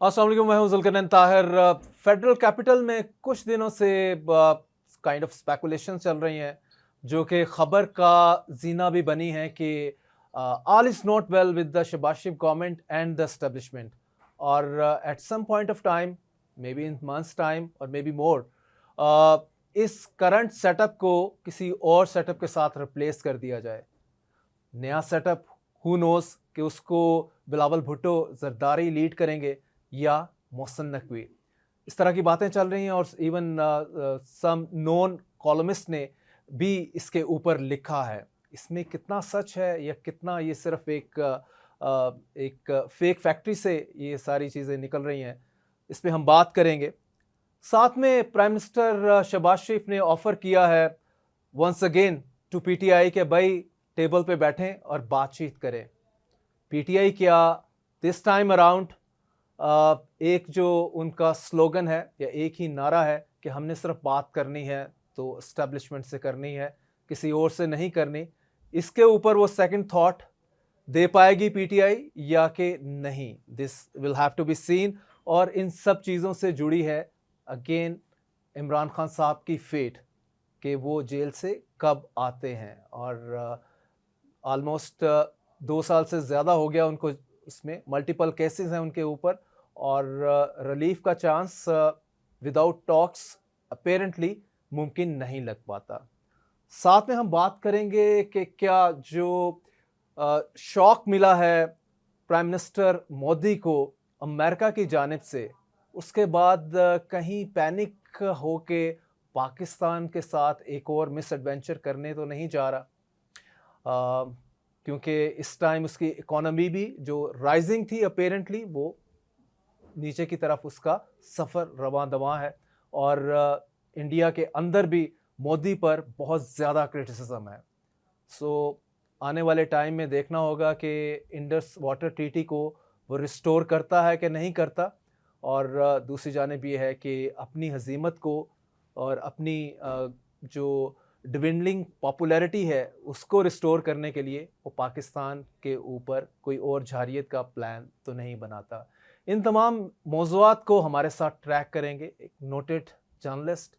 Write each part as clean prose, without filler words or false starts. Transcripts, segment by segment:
अस्सलाम वालेकुम, मैं हूं जुल्करनैन ताहिर। फेडरल कैपिटल में कुछ दिनों से काइंड ऑफ स्पेकुलेशन चल रही हैं, जो कि खबर का जीना भी बनी है कि all is not well with the Shahbaz Sharif government and the establishment. और at some point of time, maybe in months time और मे बी मोर, इस करंट सेटअप को किसी और सेटअप के साथ रिप्लेस कर दिया जाए। नया सेटअप, हु नोस कि उसको बिलावल भुट्टो जरदारी लीड करेंगे या मोहसिन नकवी। इस तरह की बातें चल रही हैं और इवन सम नोन कॉलमिस्ट ने भी इसके ऊपर लिखा है। इसमें कितना सच है या कितना ये सिर्फ एक फेक फैक्ट्री से ये सारी चीज़ें निकल रही हैं, इस पे हम बात करेंगे। साथ में प्राइम मिनिस्टर शहबाज शरीफ ने ऑफर किया है वंस अगेन टू पीटीआई के भाई टेबल पे बैठें और बातचीत करें। पीटीआई क्या, दिस टाइम अराउंड एक जो उनका स्लोगन है या एक ही नारा है कि हमने सिर्फ बात करनी है तो एस्टेब्लिशमेंट से करनी है, किसी और से नहीं करनी। इसके ऊपर वो सेकंड थॉट दे पाएगी पीटीआई या कि नहीं, this will have to be seen. और इन सब चीज़ों से जुड़ी है अगेन इमरान खान साहब की फेट कि वो जेल से कब आते हैं। और ऑलमोस्ट 2 साल से ज़्यादा हो गया उनको, इसमें मल्टीपल केसेस हैं उनके ऊपर और रिलीफ का चांस विदाउट टॉक्स अपेरेंटली मुमकिन नहीं लग पाता। साथ में हम बात करेंगे कि क्या जो शॉक मिला है प्राइम मिनिस्टर मोदी को अमेरिका की जानिब से, उसके बाद कहीं पैनिक होके पाकिस्तान के साथ एक और मिस एडवेंचर करने तो नहीं जा रहा। क्योंकि इस टाइम उसकी इकोनॉमी भी जो राइजिंग थी अपेरेंटली वो नीचे की तरफ उसका सफ़र रवां दवां है। और इंडिया के अंदर भी मोदी पर बहुत ज़्यादा क्रिटिसिज्म है। सो आने वाले टाइम में देखना होगा कि इंडस वाटर ट्रीटी को वो रिस्टोर करता है कि नहीं करता। और दूसरी जानिब ये है कि अपनी हजीमत को और अपनी जो डिविंडलिंग पॉपुलैरिटी है उसको रिस्टोर करने के लिए वो पाकिस्तान के ऊपर कोई और झारियत का प्लान तो नहीं बनाता। इन तमाम मौज़ूआत को हमारे साथ ट्रैक करेंगे एक noted journalist,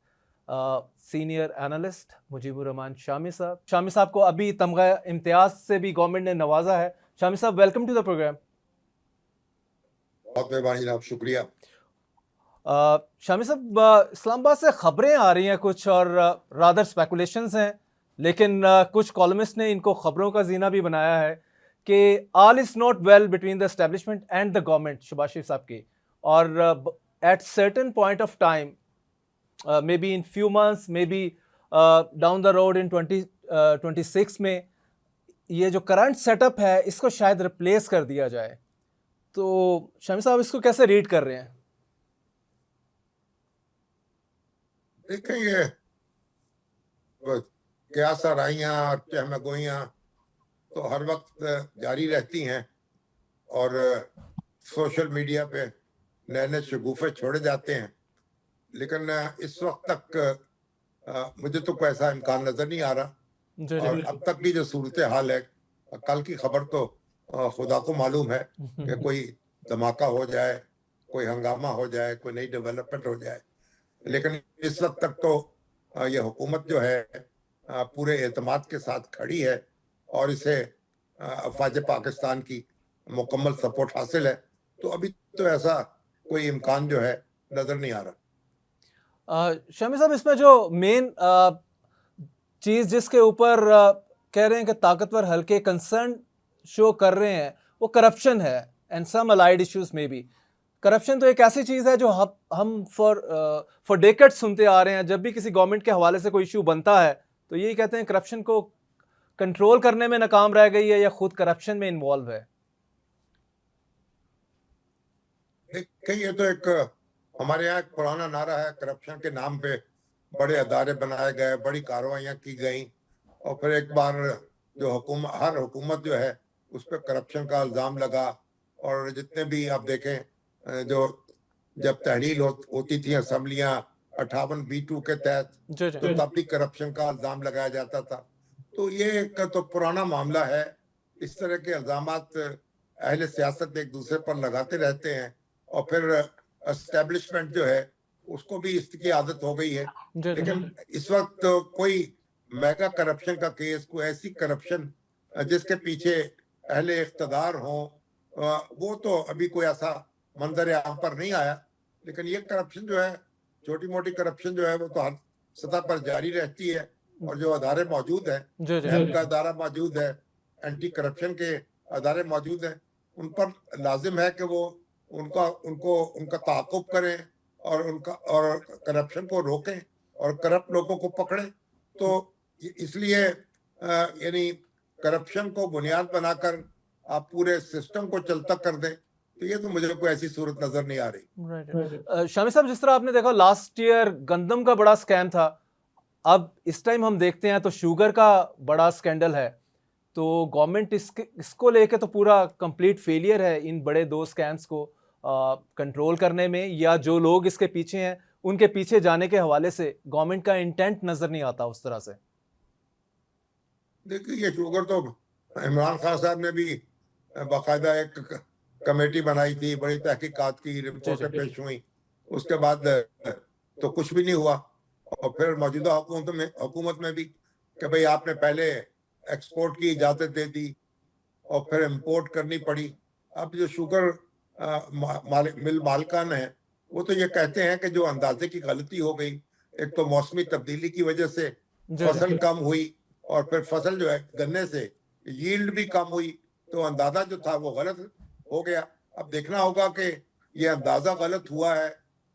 senior analyst Mujibur Rahman Shami साहब। शामी साहब को अभी तमगा इम्तियाज़ से भी गवर्नमेंट ने नवाजा है। शामी साहब, वेलकम टू द प्रोग्राम। बहुत मेहरबानी जनाब, शुक्रिया। शामी साहब, इस्लामाबाद से खबरें आ रही हैं कुछ और रादर स्पेकुलेशंस हैं, लेकिन कुछ कॉलमिस्ट ने इनको खबरों का जीना भी बनाया है कि all is not well between the establishment and the government Shahbaz Sharif साहब की। और at certain point of time, maybe in few months, maybe down the road in 2026 में ये जो करंट सेटअप है इसको शायद रिप्लेस कर दिया जाए। तो शामी साहब इसको कैसे रीड कर रहे हैं? देखें, ये क्या सराहियां और क्या गोइयां तो हर वक्त जारी रहती हैं और सोशल मीडिया पे नए नए शगुफे छोड़े जाते हैं। लेकिन इस वक्त तक मुझे तो कोई ऐसा इम्कान नजर नहीं आ रहा। जी जी। और अब तक की जो सूरत हाल है, कल की खबर तो खुदा को मालूम है कि कोई धमाका हो जाए, कोई हंगामा हो जाए, कोई नई डेवलपमेंट हो जाए। लेकिन इस वक्त तक तो ये हुकूमत जो है पूरे एतमाद के साथ खड़ी है और इसे अफवाज पाकिस्तान की मुकम्मल सपोर्ट हासिल है। तो अभी तो ऐसा कोई इम्कान जो है नजर नहीं आ रहा। शमी साहब, इसमें जो मेन चीज जिसके ऊपर कह रहे हैं कि ताकतवर हल्के कंसर्न शो कर रहे हैं वो करप्शन है एंड सम अलाइड इश्यूज में भी। करप्शन तो एक ऐसी चीज है जो हम फॉर डेकेड्स सुनते आ रहे हैं। जब भी किसी गवर्नमेंट के हवाले से कोई इशू बनता है तो यही कहते हैं करप्शन को कंट्रोल करने में नाकाम रह गई है या खुद करप्शन में इन्वॉल्व है। ये तो एक हमारे यहाँ एक पुराना नारा है, करप्शन के नाम पे बड़े अदारे बनाए गए, बड़ी कार्रवाइयां की गई और फिर एक बार जो हर हुकूमत जो है उस पर करप्शन का इल्जाम लगा। और जितने भी आप देखें, जो जब तहरील होती थी असम्बलियां 58B2 के तहत, तो तब भी करप्शन का इल्जाम लगाया जाता था। तो ये एक तो पुराना मामला है। इस तरह के इल्जामात अहले सियासत एक दूसरे पर लगाते रहते हैं और फिर एस्टेब्लिशमेंट जो है उसको भी इसकी आदत हो गई है। जी जी लेकिन इस वक्त तो कोई मेगा करप्शन का केस, कोई ऐसी करप्शन जिसके पीछे अहले इख्तदार हो, वो तो अभी कोई ऐसा मंजर आम पर नहीं आया। लेकिन ये करप्शन जो है, छोटी मोटी करप्शन जो है, वो तो हर सतह पर जारी रहती है। और जो अदारे मौजूद हैं, जी जी नैब का अदारा मौजूद है, एंटी करप्शन के अदारे मौजूद हैं, उन पर लाजिम है कि वो उनका उनको उनका ताक़ुब करें और उनका और करप्शन को रोकें और करप्ट लोगों को पकड़ें। तो इसलिए यानी करप्शन को बुनियाद बनाकर आप पूरे सिस्टम को चलता कर दें, तो ये तो मुझे कोई ऐसी सूरत नजर नहीं आ रही। राइट। शामी साहब, जिस तरह आपने देखा लास्ट ईयर गंदम का बड़ा स्कैम था, अब इस टाइम हम देखते हैं तो शुगर का बड़ा स्कैंडल है। तो गवर्नमेंट इसको लेके तो पूरा कंप्लीट फेलियर है इन बड़े दो स्कैम्स को कंट्रोल करने में, या जो लोग इसके पीछे हैं उनके पीछे जाने के हवाले से गवर्नमेंट का इंटेंट नजर नहीं आता उस तरह से। देखिए, ये शुगर तो इमरान खान साहब ने भी बाकायदा एक कमेटी बनाई थी, बड़ी तहकीकात की, रिपोर्टें पेश हुई, उसके बाद तो कुछ भी नहीं हुआ। और फिर मौजूदा हुकूमत में भी कि भाई आपने पहले एक्सपोर्ट की इजाजत दे दी और फिर इंपोर्ट करनी पड़ी। अब जो शुगर मिल मालिकान है, वो तो ये कहते हैं कि जो अंदाजे की गलती हो गई, एक तो मौसमी तब्दीली की वजह से फसल कम हुई और फिर फसल जो है गन्ने से यील्ड भी कम हुई, तो अंदाजा जो था वो गलत हो गया। अब देखना होगा कि ये अंदाजा गलत हुआ है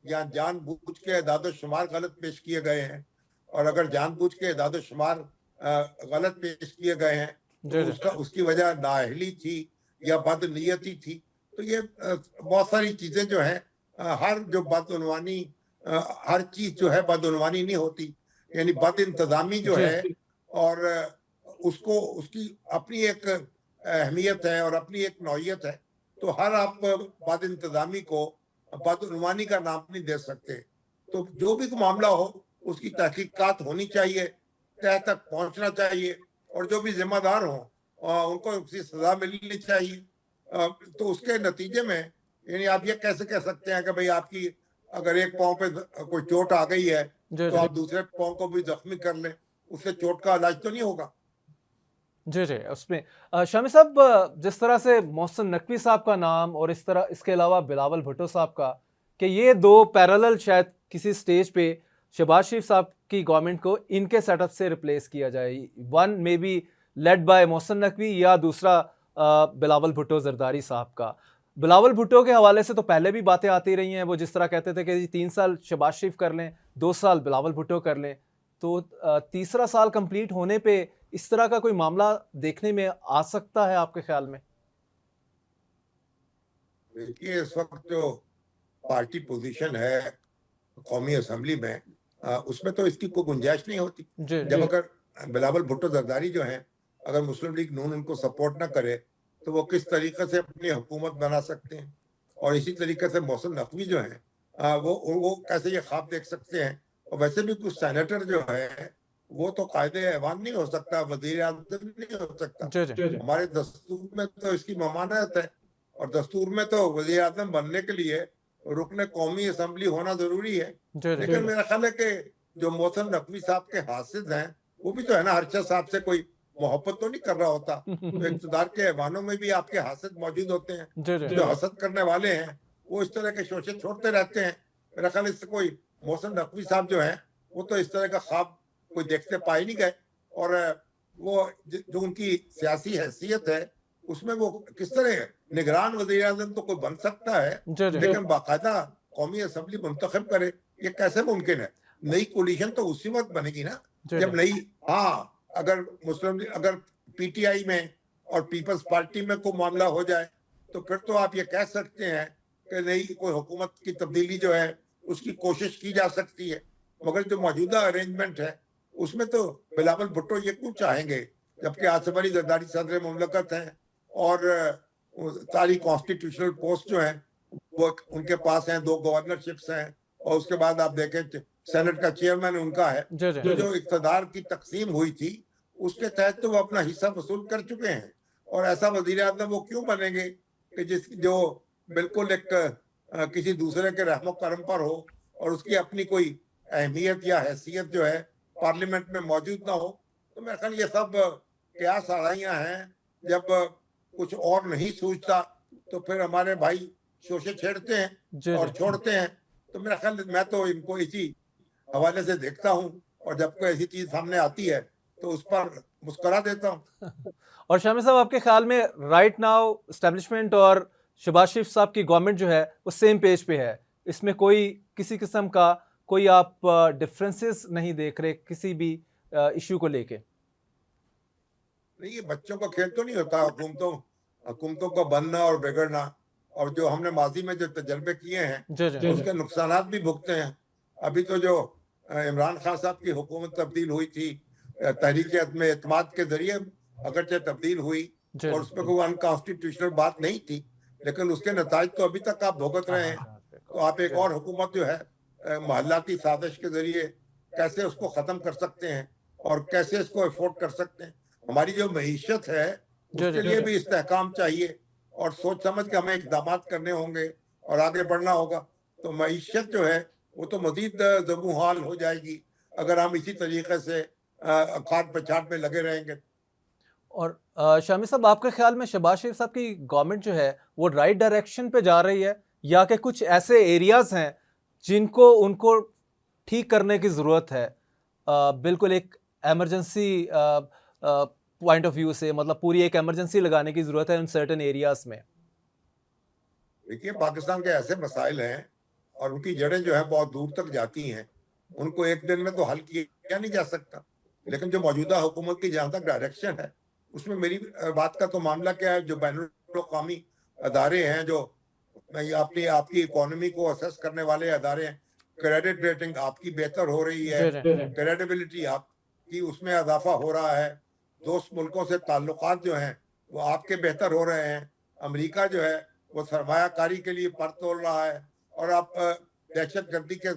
या जानबूझ के इदाद शुमार गलत पेश किए गए हैं। और अगर जानबूझ के इदाद शुमार गलत पेश किए गए हैं तो उसकी वजह नाअहली थी या बदनीयती थी। तो ये बहुत सारी चीजें जो है, हर जो बदउनवानी, हर चीज जो है बदउनवानी नहीं होती, यानी बद इंतजामी जो है, और उसको उसकी अपनी एक अहमियत है और अपनी एक नौयत है। तो हर आप बद इंतजामी को बदउनवानी का नाम नहीं दे सकते। तो जो भी मामला हो उसकी तहकीकात होनी चाहिए, तह तक पहुंचना चाहिए, और जो भी जिम्मेदार हो उनको उसकी सजा मिलनी चाहिए। तो उसके नतीजे में यानी आप ये कैसे कह सकते हैं कि भाई आपकी अगर एक पाँव पे कोई चोट आ गई है तो आप दूसरे पाँव को भी जख्मी कर लें, उससे चोट का इलाज तो नहीं होगा। जी जी। उसमें शामी साहब, जिस तरह से मोहसिन नकवी साहब का नाम और इस तरह इसके अलावा बिलावल भुट्टो साहब का, कि ये दो पैरेलल शायद किसी स्टेज पे शहबाज शरीफ साहब की गवर्नमेंट को इनके सेटअप से रिप्लेस किया जाए, one may be led by Mohsin Naqvi या दूसरा बिलावल भुट्टो जरदारी साहब का। बिलावल भुट्टो के हवाले से तो पहले भी बातें आती रही हैं, वो जिस तरह कहते थे कि 3 साल शहबाज शरीफ कर लें, 2 साल बिलावल भुट्टो कर लें, तो तीसरा साल कंप्लीट होने पे इस तरह का कोई मामला देखने में आ सकता है आपके ख्याल में? देखिए, इस वक्त जो पार्टी पोजीशन है कौमी असम्बली में, उसमें तो इसकी कोई गुंजाइश नहीं होती। जब अगर बिलावल भुट्टो जरदारी जो है, अगर मुस्लिम लीग नून उनको सपोर्ट ना करे तो वो किस तरीके से अपनी हुकूमत बना सकते हैं। और इसी तरीके से मोहसिन नकवी जो है, वो कैसे ये ख्वाब देख सकते हैं। और वैसे भी कुछ सेनेटर जो है वो तो कायदे ऐवान नहीं हो सकता, वजीर आज़म नहीं हो सकता। हमारे दस्तूर में तो इसकी ममानत है, और दस्तूर में तो वजीर आज़म बनने के लिए रुकन कौमी असम्बली होना जरूरी है। लेकिन मेरा ख्याल है कि जो मोहसिन नकवी साहब के हासिद हैं, वो भी तो है ना, अरशद साहब से कोई मोहब्बत तो नहीं कर रहा होता। तो इक़्तिदार के ऐवानों में भी आपके हासिद मौजूद होते हैं। जो हसद करने वाले हैं वो इस तरह के शोशे छोड़ते रहते हैं। मेरा ख्याल इससे कोई मोहसिन नकवी साहब जो है वो तो इस तरह का ख्वाब कोई देखते पाए नहीं गए। और वो जो उनकी सियासी हैसियत है उसमें वो किस तरह निगरान वज़ीर आज़म तो कोई बन सकता है, लेकिन बाकायदा कौमी असम्बली मुंतखब करे, ये कैसे मुमकिन है? नई कोलिशन तो उसी वक्त बनेगी ना जब नई, अगर पीटीआई में और पीपल्स पार्टी में कोई मामला हो जाए तो फिर तो आप ये कह सकते हैं कि नई कोई हुकूमत की तब्दीली जो है उसकी कोशिश की जा सकती है। मगर जो मौजूदा अरेंजमेंट है उसमें तो बिलावल भुट्टो ये क्यों चाहेंगे, जबकि आसिफ अली जरदारी सदर मुमलकत हैं और सारी कॉन्स्टिट्यूशनल पोस्ट जो है वो उनके पास हैं, 2 गवर्नरशिप्स हैं, और उसके बाद आप देखें सेनेट का चेयरमैन उनका है। तो जो इक़्तिदार की तकसीम हुई थी उसके तहत तो वो अपना हिस्सा वसूल कर चुके हैं। और ऐसा वजीर आज़म वो क्यों बनेंगे कि जो बिल्कुल एक किसी दूसरे के रहमो करम पर हो और उसकी अपनी कोई अहमियत या हैसियत जो है पार्लियामेंट में मौजूद ना हो। तो मेरे ख्याल ये सब कयास आड़ाइयाँ हैं। जब कुछ और नहीं सूझता तो फिर हमारे भाई शोषे छेड़ते हैं जी और जी। छोड़ते हैं। तो मेरा ख्याल मैं तो इनको इसी हवाले से देखता हूँ और जब कोई ऐसी चीज सामने आती है तो उस पर मुस्कुरा देता हूँ। और शामिर साहब, आपके ख्याल में राइट नाउ एस्टेब्लिशमेंट और शहबाज शरीफ साहब की गवर्नमेंट जो है वो सेम पेज पे है, इसमें कोई किसी किस्म का कोई आप डिफरेंसेस नहीं देख रहे किसी भी इश्यू को लेके? नहीं, ये बच्चों का खेल तो नहीं होता। हुकूमतों हुकूमतों का बनना और बिगड़ना, और जो हमने माजी में जो तजर्बे किए हैं जी जी। उसके नुकसानात भी भुगते हैं। अभी तो जो इमरान खान साहब की हुकूमत तब्दील हुई थी, तहरीक अदम एतमाद के जरिए अगरचे तब्दील हुई जी और जी। उसमें कोई अनकॉन्स्टिट्यूशनल बात नहीं थी, लेकिन उसके नताज तो अभी तक आप भुगत रहे हैं। तो आप एक और हुकूमत जो है महल्लाती साजिश के जरिए कैसे उसको खत्म कर सकते हैं और कैसे इसको अफोर्ड कर सकते हैं। हमारी जो मईशत है जी उसके जी। लिए भी इस्तेहकाम चाहिए और सोच समझ के हमें इकदाम करने होंगे और आगे बढ़ना होगा। तो मईशत जो है वो तो मजीद जबूहाल हो जाएगी अगर हम इसी तरीके से खाद पछाड़ में लगे रहेंगे। और शामिर साहब, आपके ख्याल में शहबाज शरीफ साहब की गवर्नमेंट जो है वो राइट डायरेक्शन पे जा रही है, या कि कुछ ऐसे एरियाज हैं जिनको उनको ठीक करने की ज़रूरत है? बिल्कुल एक एमरजेंसी पॉइंट ऑफ व्यू से, मतलब पूरी एक एमरजेंसी लगाने की ज़रूरत है उन सर्टेन एरियाज में। देखिए, पाकिस्तान के ऐसे मसाइल हैं और उनकी जड़ें जो है बहुत दूर तक जाती हैं। उनको एक दिन में तो हल किया नहीं जा सकता। लेकिन जो मौजूदा हुकूमत की जहाँ तक डायरेक्शन है उसमें मेरी बात का तो मामला क्या है, जो बैनुल अक़वामी अदारे हैं, जो नहीं, अपनी आपकी इकोनॉमी को असेस करने वाले अदारे हैं, क्रेडिट रेटिंग आपकी बेहतर हो रही है, जी जी। क्रेडिबिलिटी आपकी उसमें इजाफा हो रहा है, दोस्त मुल्कों से ताल्लुकात जो हैं वो आपके बेहतर हो रहे हैं, अमेरिका जो है वो सरमायाकारी के लिए पर तोड़ रहा है और आप दहशत गर्दी के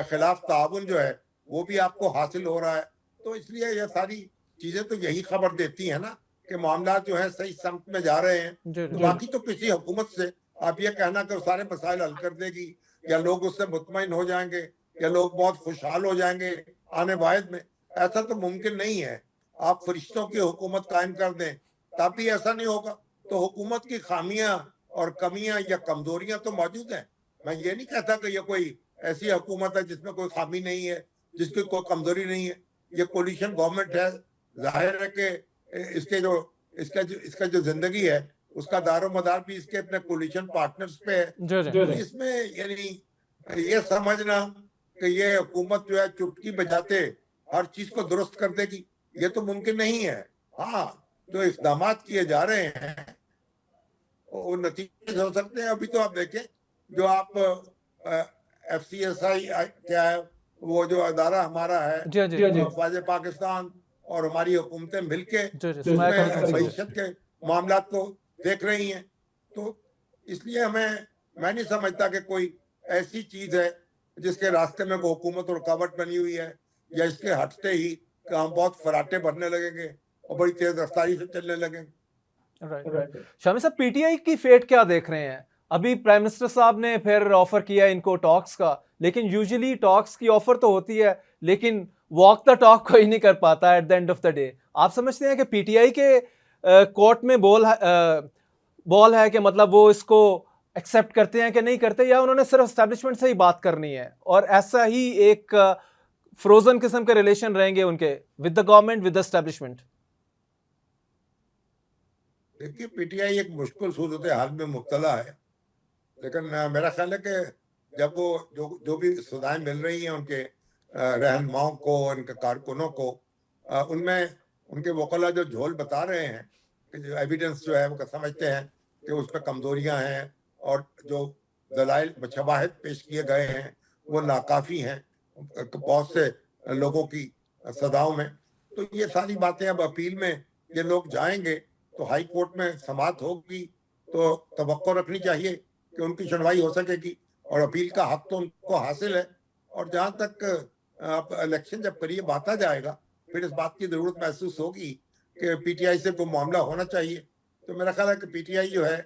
खिलाफ ताउन जो है वो भी आपको हासिल हो रहा है। तो इसलिए ये सारी चीजें तो यही खबर देती हैं ना कि मामला जो है सही समत में जा रहे हैं। जी तो जी। बाकी तो किसी हुकूमत से आप ये कहना कि वो सारे मसाइल हल कर देगी या लोग उससे मुतमईन हो जाएंगे या लोग बहुत खुशहाल हो जाएंगे आने वायद में, ऐसा तो मुमकिन नहीं है। आप फरिश्तों की हुकूमत कायम कर दें तब भी ऐसा नहीं होगा। तो हुकूमत की खामियां और कमियां या कमजोरियां तो मौजूद हैं। मैं ये नहीं कहता कि ये कोई ऐसी हुकूमत है जिसमें कोई खामी नहीं है, जिसकी कोई कमजोरी नहीं है। ये कोलिशन गवर्नमेंट है, जाहिर है कि इसका जो जिंदगी है उसका दारो मदार भी इसके अपने कोलिशन पार्टनर्स पे है। जी जी। तो इसमें यानी ये समझना कि ये हुकूमत जो है चुटकी बजाते हर चीज को दुरुस्त कर देगी, ये तो मुमकिन नहीं है। हाँ, जो इकदाम किए जा रहे हैं वो नतीजे हो सकते हैं। अभी तो आप देखें, जो आप FCSI क्या है, वो जो अदारा हमारा है, जी जी। ख्वाजा पाकिस्तान और हमारी हुकूमतें मिलके जी जी। सुमाया उसमें कमिश्न। मईशत के मामला को देख रही हैं। तो इसलिए मैं नहीं समझता कि कोई ऐसी चीज है जिसके रास्ते में कोई हुकूमत रुकावट बनी हुई है या इसके हटते ही कि हम बहुत फराटे भरने लगेंगे और बड़ी तेज रफ्तारी से चलने लगेंगे। राइट। शामिर साहब, पीटीआई की फेट क्या देख रहे हैं? अभी प्राइम मिनिस्टर साहब ने फिर ऑफर किया इनको टॉक्स का, लेकिन यूजुअली टॉक्स की ऑफर तो होती है लेकिन वॉक द टॉक कोई नहीं कर पाता at the end of the day. आप समझते हैं कि पीटीआई के कोर्ट में बॉल है कि मतलब वो इसको एक्सेप्ट करते हैं कि नहीं करते, या उन्होंने सिर्फ एस्टेब्लिशमेंट से ही बात करनी है और ऐसा ही एक फ्रोजन किस्म के रिलेशन रहेंगे उनके with the government, with the establishment? देखिए, पीटीआई एक मुश्किल सूरत हाल में मुब्तला है। लेकिन मेरा ख्याल है कि जब वो जो जो भी सजाएं मिल रही हैं उनके रहनुमाओं को, उनके कारकुनों को, उनमें उनके वकला जो झोल बता रहे हैं कि जो एविडेंस जो है वो समझते हैं कि उस पर कमजोरियां हैं और जो दलाइल शवाहिद पेश किए गए हैं वो नाकाफी हैं बहुत से लोगों की सदाओं में। तो ये सारी बातें अब अपील में ये लोग जाएंगे तो हाई कोर्ट में समाअत होगी, तो तवक्को रखनी चाहिए कि उनकी सुनवाई हो सकेगी और अपील का हक तो उनको हासिल है। और जहां तक आप इलेक्शन जब करीब आता जाएगा फिर इस बात की जरूरत महसूस होगी कि पीटीआई से कोई मामला होना चाहिए। तो मेरा ख्याल है कि पीटीआई जो है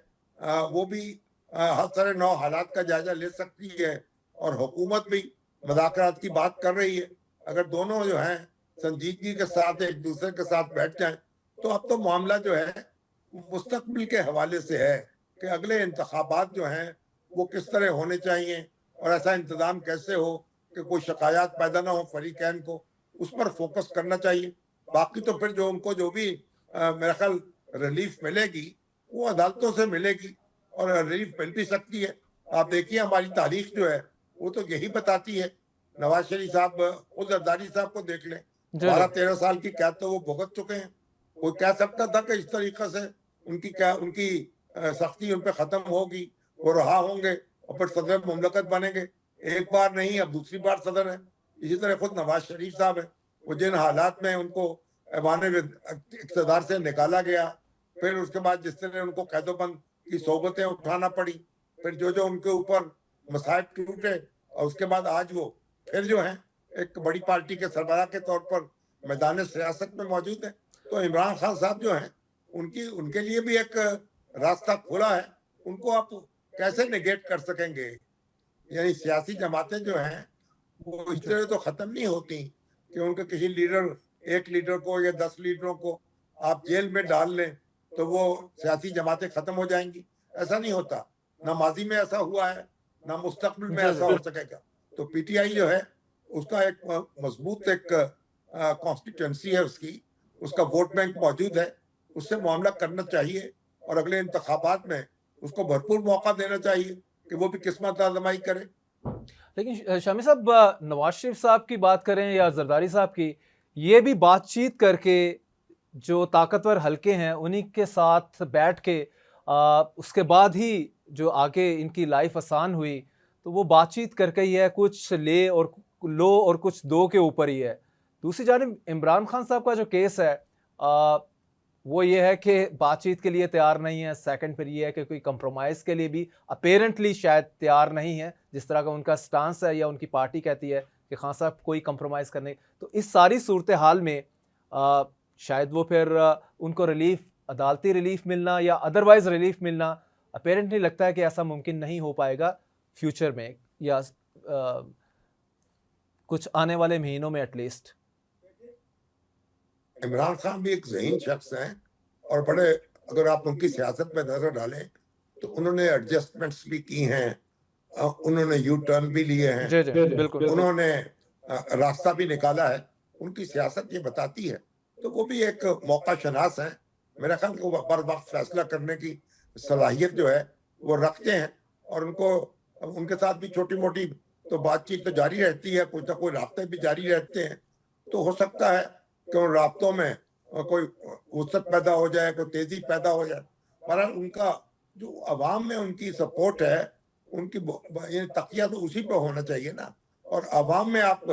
वो भी हर तरह नौ हालात का जायजा ले सकती है और हुकूमत भी मुज़ाकरात की बात कर रही है। अगर दोनों जो हैं संजीदगी के साथ एक दूसरे के साथ बैठ जाएं तो अब तो मामला जो है मुस्तकबिल के हवाले से है कि अगले इंतखाबात जो हैं वो किस तरह होने चाहिए और ऐसा इंतज़ाम कैसे हो कि कोई शिकायत पैदा ना हो फरीकैन को, उस पर फोकस करना चाहिए। बाकी तो फिर जो उनको जो भी मेरा ख्याल रिलीफ मिलेगी वो अदालतों से मिलेगी और रिलीफ मिल भी सकती है। आप देखिए हमारी तारीख जो है वो तो यही बताती है। नवाज शरीफ साहब खुद जरदारी साहब को देख लें, जी जी। 12-13 साल की कैद तो वो भुगत चुके हैं। कोई कह सकता था कि इस तरीके से उनकी सख्ती उन पर खत्म होगी, वो रहा होंगे और फिर सदर मुमलकत बनेंगे। एक बार नहीं अब दूसरी बार सदर है। इसी तरह खुद नवाज शरीफ साहब है, वो जिन हालात में उनको ऐवान इक़्तिदार से निकाला गया, फिर उसके बाद जिस तरह उनको कैदोबंद की सोबतें उठाना पड़ी, फिर जो जो उनके ऊपर मसाइब टूटे और उसके बाद आज वो फिर जो है एक बड़ी पार्टी के सरबराह के तौर पर मैदान सियासत में मौजूद है। तो इमरान खान साहब जो हैं उनकी उनके लिए भी एक रास्ता खुला है। उनको आप कैसे नेगेट कर सकेंगे? यानी सियासी जमातें जो हैं वो इस जी तरह तो खत्म नहीं होती कि उनके किसी लीडर, एक लीडर को या 10 लीडरों को आप जेल में डाल लें तो वो सियासी जमातें खत्म हो जाएंगी। ऐसा नहीं होता, ना माजी में ऐसा हुआ है, ना मुस्तकबिल में जी ऐसा जी। हो सकेगा। तो पीटीआई जो है उसका एक मजबूत एक कॉन्स्टिट्यूंसी है उसकी, उसका वोट बैंक मौजूद है, उससे मामला करना चाहिए और अगले इंतखाबात में उसको भरपूर मौका देना चाहिए कि वो भी किस्मत आजमाई करे। लेकिन शामी साहब, नवाज शरीफ साहब की बात करें या जरदारी साहब की, ये भी बातचीत करके जो ताकतवर हलके हैं उन्हीं के साथ बैठ के उसके बाद ही जो आगे इनकी लाइफ आसान हुई, तो वो बातचीत करके ही है, कुछ ले और लो और कुछ दो के ऊपर ही है। दूसरी जानिब इमरान खान साहब का जो केस है, आ, वो ये है कि बातचीत के लिए तैयार नहीं है। सेकंड फिर ये है कि कोई कंप्रोमाइज़ के लिए भी अपेरेंटली शायद तैयार नहीं है, जिस तरह का उनका स्टांस है या उनकी पार्टी कहती है कि खान साहब कोई कंप्रोमाइज़ करने। तो इस सारी सूरत हाल में अ, शायद वो फिर उनको रिलीफ, अदालती रिलीफ मिलना या अदरवाइज़ रिलीफ मिलना अपेरेंटली लगता है कि ऐसा मुमकिन नहीं हो पाएगा फ्यूचर में या कुछ आने वाले महीनों में एटलीस्ट। इमरान खान भी एक ज़हीन शख्स हैं और बड़े, अगर आप उनकी सियासत में नजर डालें तो उन्होंने एडजस्टमेंट्स भी की हैं, उन्होंने यू टर्न भी लिए हैं, जी, जी, बिल्कुल। उन्होंने रास्ता भी निकाला है। उनकी सियासत ये बताती है। तो वो भी एक मौका शनास हैं। मेरा ख्याल को बर वक्त फैसला करने की सलाहियत जो है वो रखते हैं और उनको उनके साथ भी छोटी मोटी तो बातचीत तो जारी रहती है, कुछ ना कोई रास्ते भी जारी रहते हैं। तो हो सकता है कि उन रास्तों में कोई वसअत पैदा हो जाए, कोई तेजी पैदा हो जाए। बहरहाल उनका जो अवाम में उनकी सपोर्ट है, उनकी ये तकिया तो उसी पे होना चाहिए ना। और अवाम में आप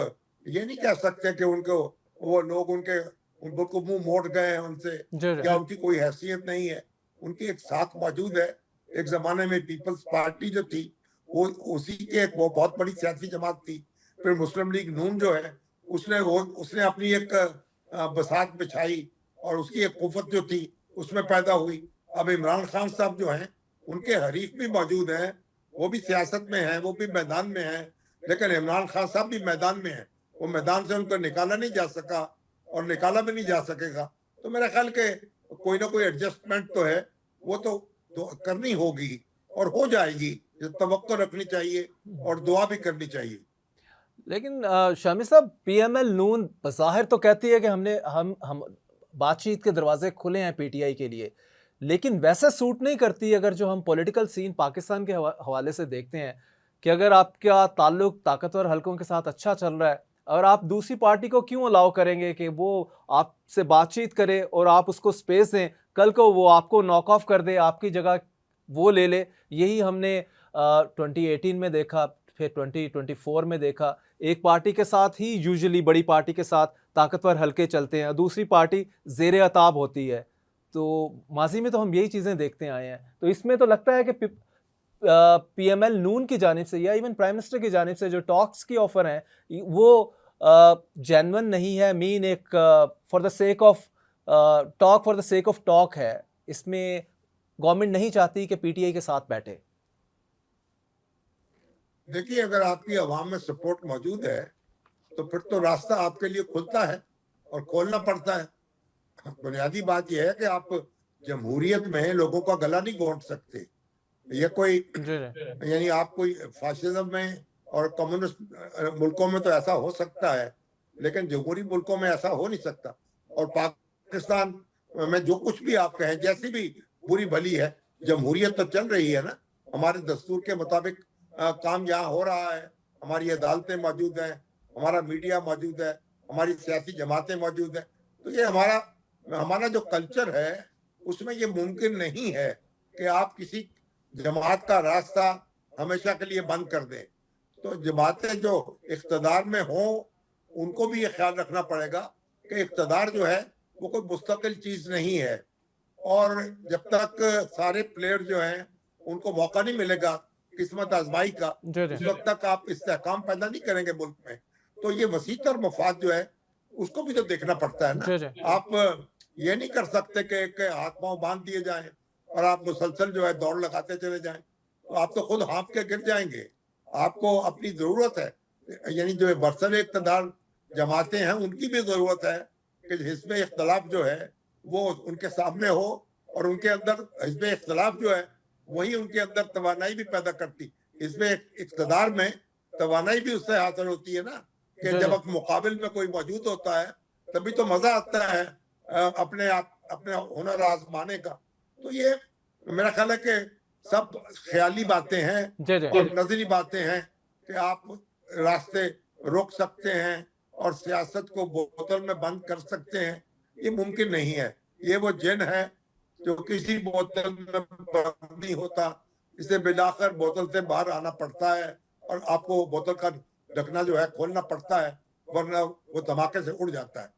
ये नहीं कह सकते कि उनको वो लोग उनको मुंह मोड़ गए हैं उनसे जी, जी। या उनकी कोई हैसियत नहीं है। उनकी एक साख मौजूद है। एक जमाने में पीपल्स पार्टी जो थी वो उसी की एक वो बहुत बड़ी सियासी जमात थी। फिर मुस्लिम लीग नून जो है उसने अपनी एक बसात बिछाई और उसकी एक कुव्वत जो थी उसमें पैदा हुई। अब इमरान खान साहब जो हैं उनके हरीफ भी मौजूद हैं, वो भी सियासत में हैं, वो भी मैदान में हैं, लेकिन इमरान खान साहब भी मैदान में हैं। वो मैदान से उनको निकाला नहीं जा सका और निकाला भी नहीं जा सकेगा। तो मेरा ख्याल के कोई ना कोई एडजस्टमेंट तो है, वो तो करनी होगी और हो जाएगी। तवक्को रखनी चाहिए और दुआ भी करनी चाहिए। लेकिन शामी साहब, पीएमएल नून बज़ाहिर तो कहती है कि हम बातचीत के दरवाजे खुले हैं पीटीआई के लिए, लेकिन वैसे सूट नहीं करती अगर जो हम पॉलिटिकल सीन पाकिस्तान के हवाले से देखते हैं कि अगर आपका ताल्लुक ताकतवर हलकों के साथ अच्छा चल रहा है और आप दूसरी पार्टी को क्यों अलाउ करेंगे कि वो आपसे बातचीत करे और आप उसको स्पेस दें, कल को वो आपको नॉक ऑफ कर दे, आपकी जगह वो ले ले। यही हमने 2018 में देखा, फिर 2024 में देखा। एक पार्टी के साथ ही यूजुअली बड़ी पार्टी के साथ ताकतवर हलके चलते हैं, दूसरी पार्टी ज़ेरे अताब होती है। तो माजी में तो हम यही चीज़ें देखते आए हैं। तो इसमें तो लगता है कि पीएमएल नून की जानिब से या इवन प्राइम मिनिस्टर की जानिब से जो टॉक्स की ऑफर हैं वो जेन्युइन नहीं है। मीन एक for the sake of talk, for the sake of talk है। इसमें गवर्नमेंट नहीं चाहती कि पीटीआई के साथ बैठे। देखिए, अगर आपकी आवाम में सपोर्ट मौजूद है तो फिर तो रास्ता आपके लिए खुलता है और खोलना पड़ता है। बुनियादी बात यह है कि आप जमहूरियत में लोगों का गला नहीं घोंट सकते। ये कोई जी जी यानी आप कोई फाशिज्म में और कम्युनिस्ट मुल्कों में तो ऐसा हो सकता है, लेकिन जमहूरी मुल्कों में ऐसा हो नहीं सकता। और पाकिस्तान में जो कुछ भी आप कहें, जैसी भी बुरी भली है, जमहूरियत तो चल रही है ना। हमारे दस्तूर के मुताबिक काम यहाँ हो रहा है, हमारी अदालतें मौजूद हैं, हमारा मीडिया मौजूद है, हमारी सियासी जमातें मौजूद हैं। तो ये हमारा हमारा जो कल्चर है उसमें ये मुमकिन नहीं है कि आप किसी जमात का रास्ता हमेशा के लिए बंद कर दें। तो जमातें जो इख्तदार में हों उनको भी ये ख्याल रखना पड़ेगा कि इख्तदार जो है वो कोई मुस्तकिल चीज नहीं है, और जब तक सारे प्लेयर जो हैं उनको मौका नहीं मिलेगा किस्मत आजमाई का, जी उस जी वक्त तक आप इस्तेहकाम पैदा नहीं करेंगे मुल्क में। तो ये वसीतर मफाद जो है उसको भी तो देखना पड़ता है ना। जी जी आप ये नहीं कर सकते कि हाथ पांव बांध दिए जाएं और आप मुसलसल जो है दौड़ लगाते चले जाएं, तो आप तो खुद हाँफ के गिर जाएंगे। आपको अपनी जरूरत है, यानी जो बरसर इक़्तिदार जमातें हैं उनकी भी जरूरत है कि हिस्ब इख्तलाफ जो है वो उनके सामने हो, और उनके अंदर हिस्ब इख्तलाफ जो है वही उनके अंदर तवानाई भी पैदा करती। हिस्ब इक़्तिदार में तवानाई भी उससे हासिल होती है ना, कि जी जब जी आप मुकाबिल में कोई मौजूद होता है तभी तो मजा आता है अपने आप अपने हुनर आजमाने का। तो ये मेरा ख्याल है कि सब ख्याली बातें हैं जी जी और नजरी बातें हैं कि आप रास्ते रोक सकते हैं और सियासत को बोतल में बंद कर सकते हैं। ये मुमकिन नहीं है। ये वो जिन है जो किसी बोतल में बंद नहीं होता, इसे मिलाकर बोतल से बाहर आना पड़ता है और आपको बोतल का ढकना जो है खोलना पड़ता है, वरना वो धमाके से उड़ जाता है।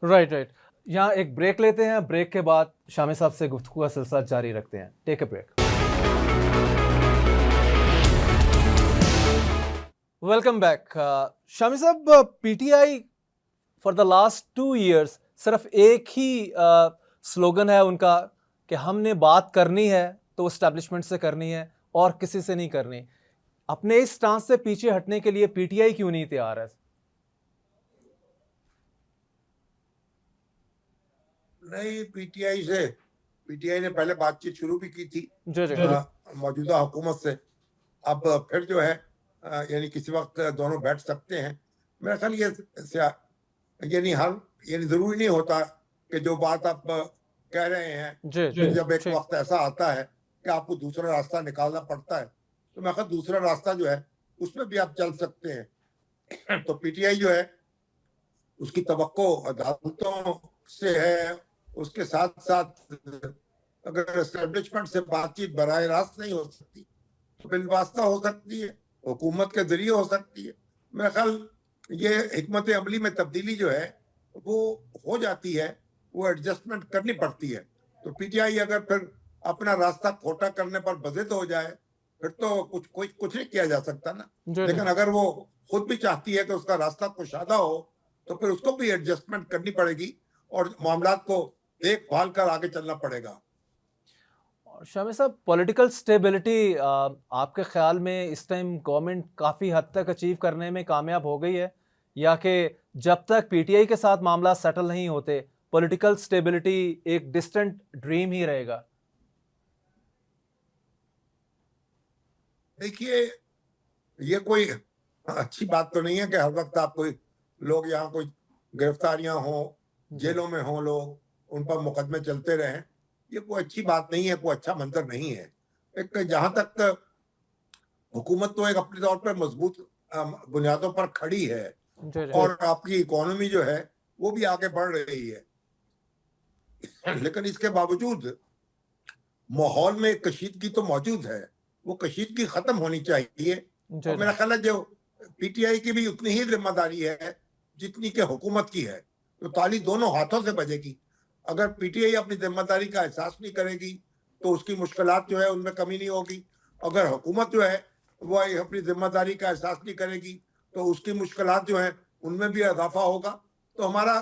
Right right. यहाँ एक ब्रेक लेते हैं, ब्रेक के बाद शामी साहब से गुफ्तगू का सिलसिला जारी रखते हैं। Take a break. Welcome back. Shami साहब, PTI for the last 2 years सिर्फ एक ही स्लोगन है उनका कि हमने बात करनी है तो एस्टेब्लिशमेंट से करनी है और किसी से नहीं करनी। अपने इस स्टांस से पीछे हटने के लिए पीटीआई क्यों नहीं तैयार है? नहीं, पीटीआई ने पहले बातचीत शुरू भी की थी जी जी मौजूदा हुकूमत से। अब फिर जो है यानी किसी वक्त दोनों बैठ सकते हैं। मेरा ख्याल यानी हर यानी जरूरी नहीं होता कि जो बात आप कह रहे हैं, जी फिर जब एक ठीक। वक्त ऐसा आता है कि आपको दूसरा रास्ता निकालना पड़ता है, तो मैं ख्याल दूसरा रास्ता जो है उसमें भी आप चल सकते हैं। तो पीटीआई जो है उसकी तवक्को अदालतों से है, उसके साथ साथ अगर एस्टेब्लिशमेंट से बातचीत बराह रास्त नहीं हो सकती तो बिलवास्ता हो सकती है, हुकूमत के जरिए हो सकती है। मेरा ख्याल ये हिकमत अमली में तब्दीली जो है वो हो जाती है, वो एडजस्टमेंट करनी पड़ती है। तो पीटीआई अगर फिर अपना रास्ता खोटा करने पर बज़िद हो जाए फिर तो कुछ नहीं किया जा सकता ना। जी जी लेकिन अगर वो खुद भी चाहती है कि उसका रास्ता कुशादा हो तो फिर उसको भी एडजस्टमेंट करनी पड़ेगी और मामलात को देखभाल कर आगे चलना पड़ेगा। और शामी साहब, पॉलिटिकल स्टेबिलिटी आपके ख्याल में इस टाइम गवर्नमेंट काफ़ी हद तक अचीव करने में कामयाब हो गई है, या कि जब तक पीटीआई के साथ मामला सेटल नहीं होते पॉलिटिकल स्टेबिलिटी एक डिस्टेंट ड्रीम ही रहेगा? देखिए, ये कोई अच्छी बात तो नहीं है कि हर वक्त आप कोई लोग यहाँ कोई गिरफ्तारियां हो, जेलों में हो, लोग उन पर मुकदमे चलते रहें। ये कोई अच्छी बात नहीं है, कोई अच्छा मंजर नहीं है। एक जहां तक हुकूमत तो एक अपने तौर पर मजबूत बुनियादों पर खड़ी है जी जी और आपकी इकोनॉमी जो है वो भी आगे बढ़ रही है, लेकिन इसके बावजूद माहौल में कशीदगी तो मौजूद है। वो कशीदगी खत्म होनी चाहिए। जी और मेरा ख्याल है जो पीटीआई की भी उतनी ही जिम्मेदारी है जितनी कि हुकूमत की है। तो ताली दोनों हाथों से बजेगी। अगर पीटीआई अपनी जिम्मेदारी का एहसास नहीं करेगी तो उसकी मुश्किलात जो है उनमें कमी नहीं होगी। अगर हुकूमत जो है वो अपनी जिम्मेदारी का एहसास नहीं करेगी तो उसकी मुश्किलात जो है उनमें भी इजाफा होगा। तो हमारा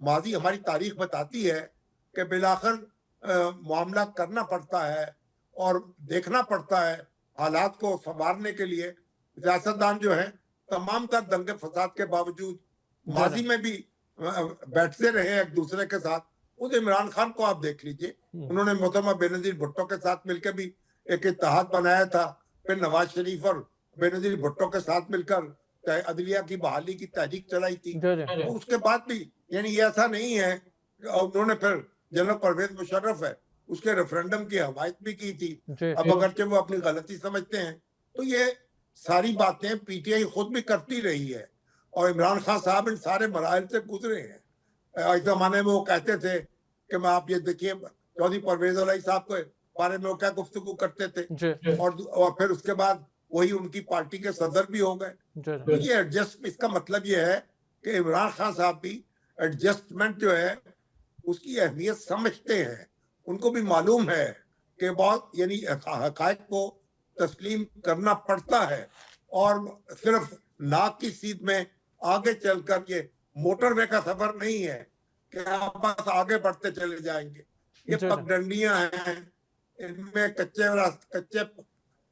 माजी, हमारी तारीख बताती है कि बिलाखिर मामला करना पड़ता है और देखना पड़ता है हालात को संवारने के लिए सियासतदान जो है तमाम तर दंगे फसाद के बावजूद माजी में भी बैठते रहे एक दूसरे के साथ। उस इमरान खान को आप देख लीजिए, उन्होंने मोहतरमा बेनजीर भुट्टो के साथ मिलकर भी एक इत्तेहाद बनाया था, फिर नवाज शरीफ और बेनजीर भुट्टो के साथ मिलकर अदलिया की बहाली की तहरीक चलाई थी। तो उसके बाद भी यानी ये ऐसा नहीं है, उन्होंने फिर जनरल परवेज मुशर्रफ है उसके रेफरेंडम की हमायत भी की थी। अब अगरचे वो अपनी गलती समझते हैं, तो ये सारी बातें पीटीआई खुद भी करती रही है और इमरान खान साहब इन सारे मराहल से गुजरे हैं। इस जमाने में वो कहते थे कि मैं आप ये देखिए चौधरी परवेज अलाई साहब के बारे में वो क्या गुफ्तगू करते थे, और फिर उसके बाद वही उनकी पार्टी के सदर भी हो गए। तो ये एडजस्ट, इसका मतलब ये है कि इमरान खान साहब भी एडजस्टमेंट जो है उसकी अहमियत समझते हैं। उनको भी मालूम है कि बहुत यानी हकायक को तस्लीम करना पड़ता है और सिर्फ नाक की सीध में आगे चलकर ये मोटरवे का सफर नहीं है कि आप बस आगे बढ़ते चले जाएंगे। ये पगडंडियां हैं, इनमें कच्चे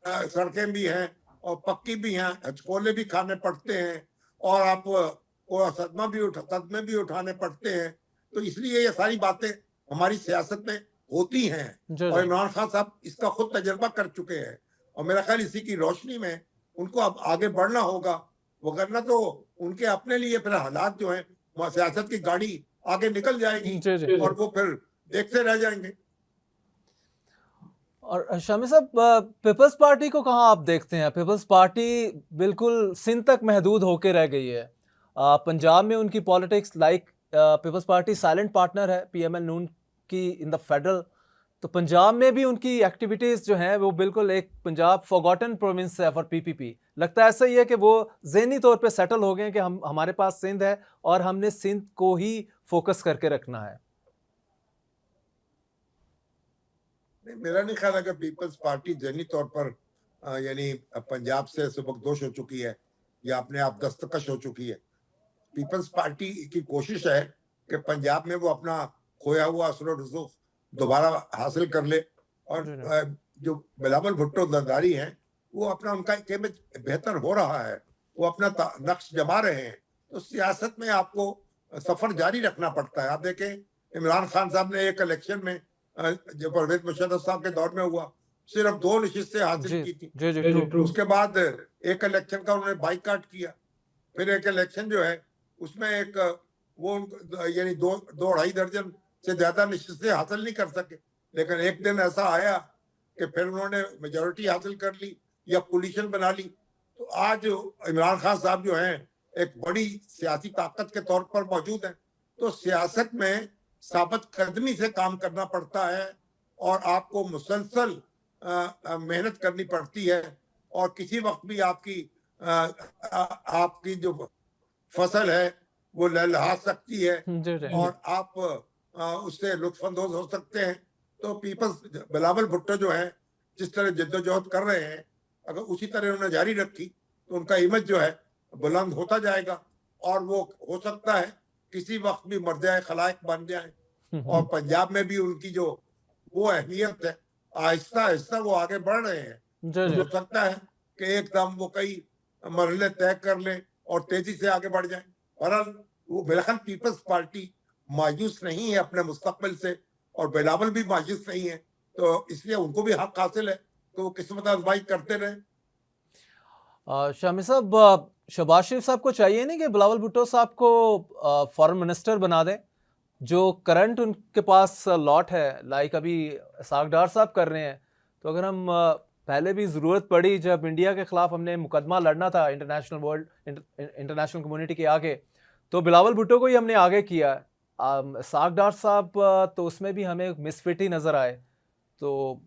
सड़कें भी हैं और पक्की भी हैं, हचकोले भी खाने पड़ते हैं और आप सदमे भी उठाने पड़ते हैं। तो इसलिए ये सारी बातें हमारी सियासत में होती हैं और इमरान खान साहब इसका खुद तजर्बा कर चुके हैं और मेरा ख्याल इसी की रोशनी में उनको अब आगे बढ़ना होगा, वगरना तो उनके अपने लिए फिर हालात जो है सियासत की गाड़ी आगे निकल जाएगी और वो फिर देखते रह जाएंगे। और शामी साहब, पीपल्स पार्टी को कहाँ आप देखते हैं? पीपल्स पार्टी बिल्कुल सिंध तक महदूद होके रह गई है। पंजाब में उनकी politics like People's Party silent partner है पीएमएल नून की इन द फेडरल, तो पंजाब में भी उनकी एक्टिविटीज़ जो हैं वो बिल्कुल एक पंजाब फॉरगॉटन प्रोविंस है फॉर पीपीपी। लगता है ऐसा ही है कि वो ज़हनी तौर पे सेटल हो गए हैं कि हमारे पास सिंध है और हमने सिंध को ही फोकस करके रखना है। नहीं, मेरा नहीं ख्याल है कि पीपल्स पार्टी ज़हनी तौर पर यानी पंजाब से सुबकदोश हो चुकी है या अपने आप दस्तकश हो चुकी है। पीपल्स पार्टी की कोशिश है कि पंजाब में वो अपना खोया हुआ असर रसूख दोबारा हासिल कर ले और जो बिलावल भुट्टो जरदारी हैं वो अपना उनका इमेज बेहतर हो रहा है, वो अपना नक्श जमा रहे हैं। तो सियासत में आपको सफर जारी रखना पड़ता है। आप देखें इमरान खान साहब ने एक इलेक्शन में जो परवेज मुशर्रफ साहब के दौर में हुआ सिर्फ 2 नशिस्तें हासिल की थी। उसके बाद एक इलेक्शन का उन्होंने बाइकाट किया, फिर एक इलेक्शन जो है उसमें एक वो यानी 2-2.5 दर्जन से ज्यादा नशिस्तें हासिल नहीं कर सके, लेकिन एक दिन ऐसा आया कि फिर उन्होंने मेजोरिटी हासिल कर ली या कोलिशन बना ली। तो आज इमरान खान साहब जो हैं एक बड़ी सियासी ताकत के तौर पर मौजूद हैं। तो सियासत में साबित कदमी से काम करना पड़ता है और आपको मुसलसल मेहनत करनी पड़ती है और किसी वक्त भी आपकी जो फसल है वो लहलहा सकती है और आप उससे लुत्फानंदोज हो सकते हैं। तो पीपल्स बिलावल भुट्टो जो है जिस तरह जद्दोजहद कर रहे हैं, अगर उसी तरह उन्होंने जारी रखी तो उनका इमेज जो है बुलंद होता जाएगा और वो हो सकता है किसी वक्त भी मर्द खलाइक बन जाए और पंजाब में भी उनकी जो वो अहमियत है आहिस्ता आहिस्ता वो आगे बढ़ रहे हैं। हो सकता है कि एकदम वो कई मरहले तय कर लें और तेजी से आगे बढ़ जाएं। बहरहाल वो बिल्कुल पीपल्स पार्टी मायूस नहीं है अपने मुस्तकबिल से और बिलावल भी मायूस नहीं है, तो इसलिए उनको भी हक हासिल है तो वो किस्मत आजमाई करते रहे। शामी साहब, शहबाज शरीफ साहब को चाहिए नहीं कि बिलावल भुट्टो साहब को फॉरेन मिनिस्टर बना दें? जो करंट उनके पास लॉट है लाइक अभी इसाक डार साहब कर रहे हैं, तो अगर हम पहले भी ज़रूरत पड़ी जब इंडिया के ख़िलाफ़ हमने मुकदमा लड़ना था इंटरनेशनल कम्युनिटी के आगे, तो बिलावल भुट्टो को ही हमने आगे किया। इसाक डार साहब तो उसमें भी हमें मिसफिट ही नज़र आए। तो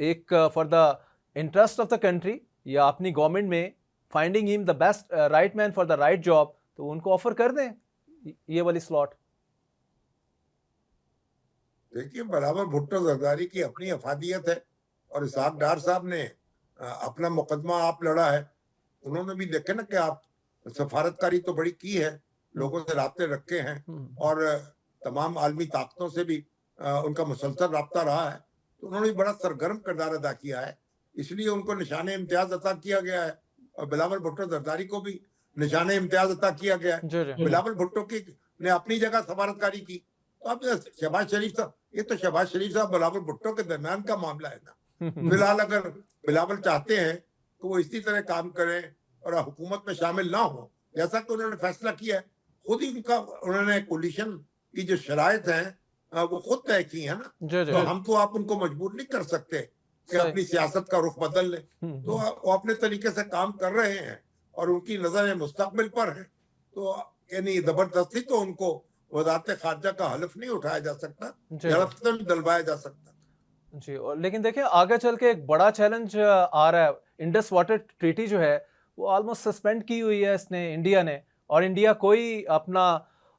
एक for the interest of the country या अपनी गवर्नमेंट में finding him the best right man for the right job, तो उनको ऑफर कर दें ये वाली स्लॉट। देखिए बिलावल भुट्टो जरदारी की अपनी अफादियत है और इसाक डार साहब ने अपना मुकदमा आप लड़ा है। उन्होंने भी देखे ना कि आप सफारतकारी तो बड़ी की है, लोगों से राब्ते रखे हैं और तमाम आलमी ताकतों से भी उनका मुसलसल राब्ता रहा है। तो उन्होंने भी बड़ा सरगर्म किरदार अदा किया है, इसलिए उनको निशान इम्तियाज अता किया गया है। और बिलावल भुट्टो जरदारी को भी निशाने इम्तियाज अता किया गया है। जी जी बिलावल भुट्टो की ने अपनी जगह सफारतकारी की। तो अब शहबाज शरीफ साहब, ये तो शहबाज शरीफ साहब बिलावल भुट्टो के दरमियान का मामला है ना। फिलहाल अगर बिलावल चाहते हैं तो वो इसी तरह काम करें और हुकूमत में शामिल ना हो, जैसा कि उन्होंने फैसला किया है। खुद ही उनका उन्होंने कोलिशन की जो शराइत हैं वो खुद तय की है ना। जी जी तो हम तो आप उनको मजबूर नहीं कर सकते कि सही अपनी सियासत का रुख बदल लें। तो वो अपने तरीके से काम कर रहे हैं और उनकी नजरें मुस्तकबिल पर है। तो यानी जबरदस्ती तो उनको वजारत खारजा का हलफ नहीं उठाया जा सकता, जी जी जबरदस्ती दिलवाया जा सकता। जी। और लेकिन देखिए आगे चल के एक बड़ा चैलेंज आ रहा है। इंडस वाटर ट्रीटी जो है वो ऑलमोस्ट सस्पेंड की हुई है इसने, इंडिया ने, और इंडिया कोई अपना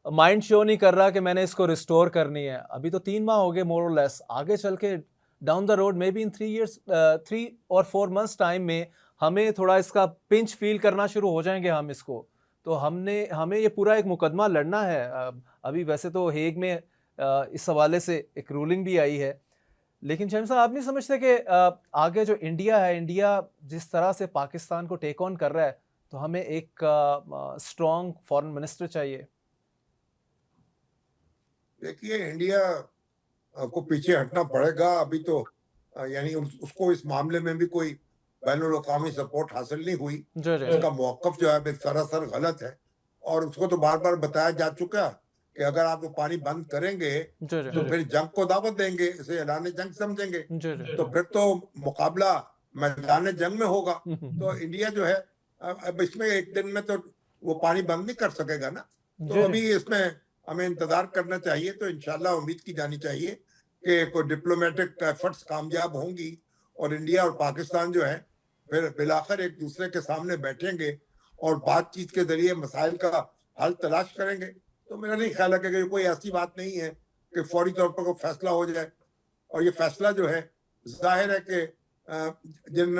माइंड शो नहीं कर रहा कि मैंने इसको रिस्टोर करनी है। अभी तो 3 माह हो गए मोर और लेस। आगे चल के down the road may be in 3 years 3 or 4 months time में हमें थोड़ा इसका पिंच फील करना शुरू हो जाएंगे हम इसको। तो हमें ये पूरा एक मुकदमा लड़ना है। अभी वैसे तो हेग में इस हवाले से एक रूलिंग भी आई है, लेकिन शमीम साहब आप नहीं समझते कि आगे जो इंडिया है, इंडिया जिस तरह से पाकिस्तान को टेक ऑन कर रहा है, तो हमें एक स्ट्रॉन्ग फॉरेन मिनिस्टर चाहिए। देखिए, इंडिया को पीछे हटना पड़ेगा। अभी तो यानी उसको इस मामले में भी कोई बैनुल अक़वामी सपोर्ट हासिल नहीं हुई। जी जी उसका मौक़िफ़ जो है सरासर गलत है और उसको तो बार बार बताया जा चुका कि अगर आप वो पानी बंद करेंगे जी जी तो फिर जंग को दावत देंगे, इसे ऐलान जंग समझेंगे। जी जी तो फिर तो मुकाबला मैदान जंग में होगा। तो इंडिया जो है अब इसमें एक दिन में तो वो पानी बंद नहीं कर सकेगा ना। तो जी अभी जी इसमें हमें इंतजार करना चाहिए। तो इंशाल्लाह उम्मीद की जानी चाहिए कि कोई डिप्लोमेटिक एफर्ट्स कामयाब होंगी और इंडिया और पाकिस्तान जो है फिर बिलाखिर एक दूसरे के सामने बैठेंगे और बातचीत के जरिए मसाइल का हल तलाश करेंगे। तो मेरा नहीं ख्याल है कि कोई ऐसी बात नहीं है कि फौरी तौर पर कोई फैसला हो जाए। और ये फैसला जो है जाहिर है कि जिन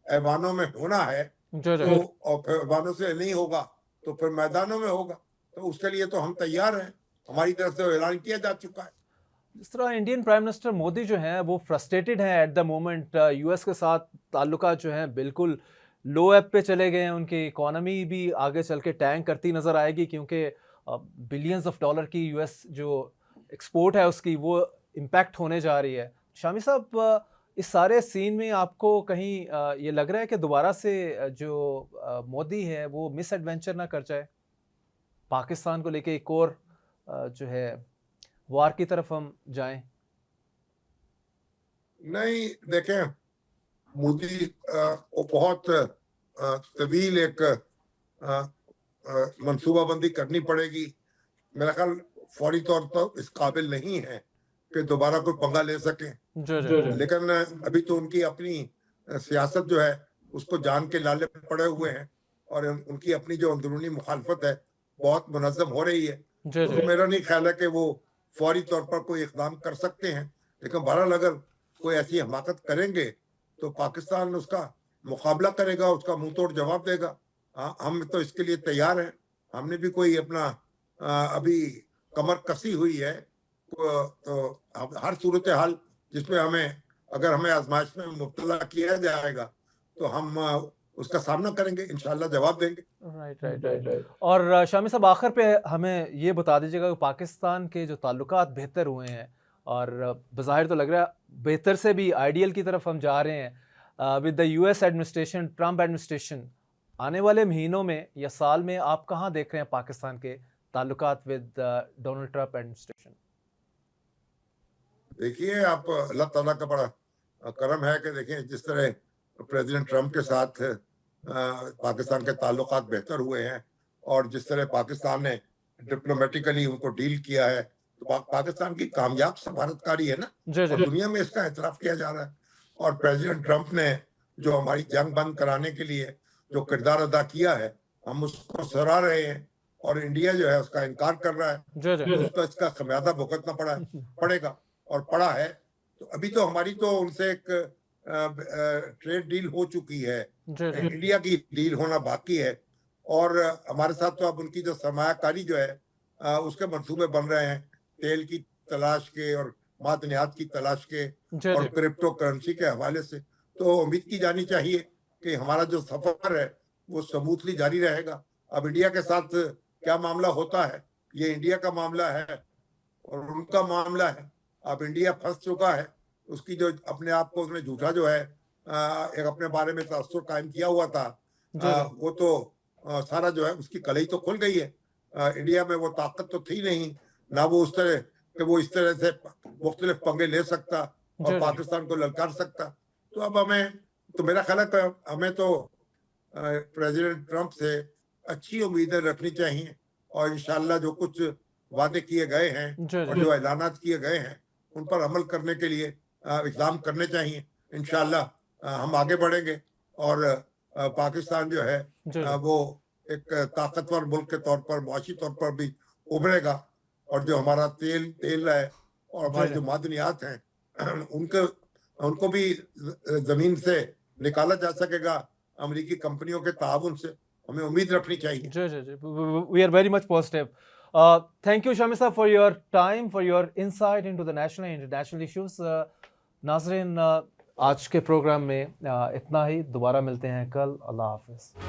ऐवानों में होना है जी जी तो और फिर ऐवानों से नहीं होगा तो फिर मैदानों में होगा। तो उसके लिए तो हम तैयार हैं, हमारी तरफ से ऐलान किया जा चुका है। जिस तरह इंडियन प्राइम मिनिस्टर मोदी जो हैं वो फ्रस्ट्रेटेड हैं एट द मोमेंट, यूएस के साथ ताल्लुकात जो हैं बिल्कुल लो एब पे चले गए हैं। उनकी इकोनॉमी भी आगे चल के टैंक करती नज़र आएगी, क्योंकि बिलियंस ऑफ डॉलर की यूएस जो एक्सपोर्ट है उसकी वो इम्पैक्ट होने जा रही है। शामी साहब, इस सारे सीन में आपको कहीं ये लग रहा है कि दोबारा से जो मोदी है वो मिस एडवेंचर ना कर जाए, पाकिस्तान को लेके एक और जो है वार की तरफ हम जाएं? नहीं, देखें, मोदी को बहुत तवील एक मंसूबाबंदी करनी पड़ेगी। मेरा ख्याल फौरी तौर पर इस काबिल नहीं है कि दोबारा कोई पंगा ले सकें। जी जी लेकिन अभी तो उनकी अपनी सियासत जो है उसको जान के लाले पड़े हुए हैं और उनकी अपनी जो अंदरूनी मुखालफत है बहुत मुनज़्ज़म हो रही है। जी तो जी मेरा नहीं ख्याल है कि वो फौरी तौर पर कोई इक़दाम कर सकते हैं। लेकिन बहरहाल अगर कोई ऐसी हमाकत करेंगे तो पाकिस्तान उसका मुकाबला करेगा, उसका मुंह तोड़ जवाब देगा। हम तो इसके लिए तैयार हैं। हमने भी कोई अपना अभी कमर कसी हुई है। तो हर सूरत हाल जिसमें अगर हमें आजमाइश में मुब्तला किया जाएगा तो हम उसका सामना करेंगे, इंशाल्लाह जवाब देंगे। Right right right. और शामी साहब, आखिर पे हमें ये बता दीजिएगा कि पाकिस्तान के जो ताल्लुकात बेहतर हुए हैं, और बज़ाहिर तो लग रहा है बेहतर से भी आइडियल की तरफ हम जा रहे हैं with the US administration, Trump administration. आने वाले महीनों में या साल में आप कहाँ देख रहे हैं पाकिस्तान के ताल्लुकात विद डोनाल्ड ट्रम्प एडमिनिस्ट्रेशन? देखिए, आप अल्लाह ताला का बड़ा करम है कि देखिए जिस तरह प्रेसिडेंट ट्रम्प के साथ पाकिस्तान के ताल्लुकात बेहतर हुए हैं और जिस तरह पाकिस्तान ने डिप्लोमेटिकली उनको डील किया है, तो पाकिस्तान की कामयाब सफारतकारी है ना। जी और जी दुनिया में इसका एतराफ़ किया जा रहा है। और प्रेसिडेंट ट्रम्प ने जो हमारी जंग बंद कराने के लिए जो किरदार अदा किया है, हम उसको सराह रहे हैं और इंडिया जो है उसका इनकार कर रहा है। जी जी तो उसको इसका खमियाजा भुगतना पड़ेगा और पड़ा है। तो अभी तो हमारी तो उनसे एक ट्रेड डील हो चुकी है, जी जी इंडिया की डील होना बाकी है। और हमारे साथ तो अब उनकी जो सरमायाकारी जो है उसके मंसूबे बन रहे हैं, तेल की तलाश के और मादनियात की तलाश के जी और जी क्रिप्टो करेंसी के हवाले से। तो उम्मीद की जानी चाहिए कि हमारा जो सफर है वो स्मूथली जारी रहेगा। अब इंडिया के साथ क्या मामला होता है, ये इंडिया का मामला है और उनका मामला है। अब इंडिया फंस चुका है, उसकी जो अपने आप को उसने झूठा जो है एक अपने बारे में तसव्वुर कायम किया हुआ था, जी जी वो तो सारा जो है उसकी कलई तो खुल गई है। इंडिया में वो ताकत तो थी नहीं, ना वो उस तरह कि वो इस तरह से मुख्तलिफ पंगे ले सकता और जी जी पाकिस्तान को ललकार सकता। तो अब हमें, तो मेरा ख्याल है कि हमें तो प्रेसिडेंट ट्रंप से अच्छी उम्मीदें रखनी चाहिए और इंशाल्लाह जो कुछ वादे किए गए हैं जी और जी जो ऐलानात किए गए हैं उन पर अमल करने के लिए इक़दाम करने चाहिए। इंशाल्लाह हम आगे बढ़ेंगे और पाकिस्तान जो है जी जी वो एक ताकतवर मुल्क के तौर पर, मुआशी तौर पर भी उभरेगा और जो हमारा तेल तेल है और जी हमारे जी जो मादनियात हैं उनके उनको भी जमीन से निकाला जा सकेगा अमेरिकी कंपनियों के ताउन से। हमें उम्मीद रखनी चाहिए। जी जी जी we are very much positive. Thank you Shami sir for your time, for your insight into the national and international issues. नाज़रीन, आज के प्रोग्राम में इतना ही। दोबारा मिलते हैं कल। अल्लाह हाफिज़।